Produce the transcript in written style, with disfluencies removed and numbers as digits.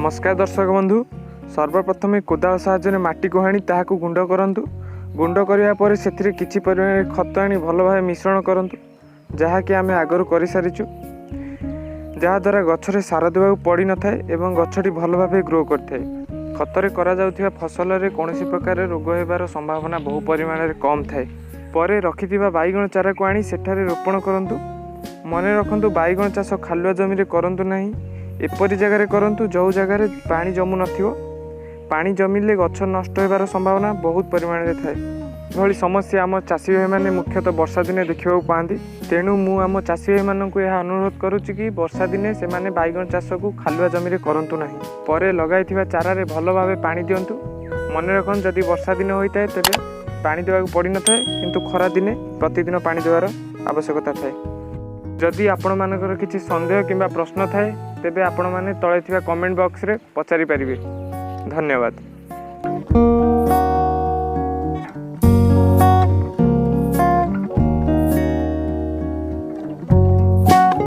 नमस्कार दर्शक बंधु। सर्वप्रथम कोदाल साहाय्य माटी को हाणी ताहाकू गुंड करंतु। गुंड करिया परे सेथिरे किछि परिमाण खत आनी भल भाव मिश्रण करंतु, जहाँकि आमे आगरू कर सारिचु। जहाँद्वारा गछरे सार देवाक पड़ी न थाए एवं गछटी भल भाव ग्रो करथाए। खतरे करा जाउथिबा फसल रे कोनोसी प्रकार रोग हेबार संभावना बहु परिमाण रे कम थाए। परे रखिथिबा बाइगण चारा को आनी सेठारे रोपण करंतु। मने रखंतु बाइगण चाष खालुआ जमी रे करंतु नाही। एपरी जगह करंतु जो जगह पानी जमु नथिबो। पानी जमिले गछ नष्ट होबार संभावना बहुत परिमाण रे थाए। भली समस्या आम चाषी भाई मैंने मुख्यतः वर्षा दिने देखा पाती। तेणु मु आम चाषी भाई मानक यह अनुरोध करुच्ची कि वर्षा दिने से माने बाइगण चाष को खालुआ जमी करंतु नाही। परे लगाइथिबा चारा रे भल भावे पानी दियंतु। मने रखन जदि वर्षा दिन होइताए तेबे पानी देबाक पड़ी न थाए, किंतु खरा दिने प्रतिदिन पानी देवार आवश्यकता थाए। जदि आपण मानकर किछि संदेह किंबा प्रश्न थाए तेबे आपण माने तळे थिबा कमेंट बॉक्स रे पचारि पारिबे। धन्यवाद।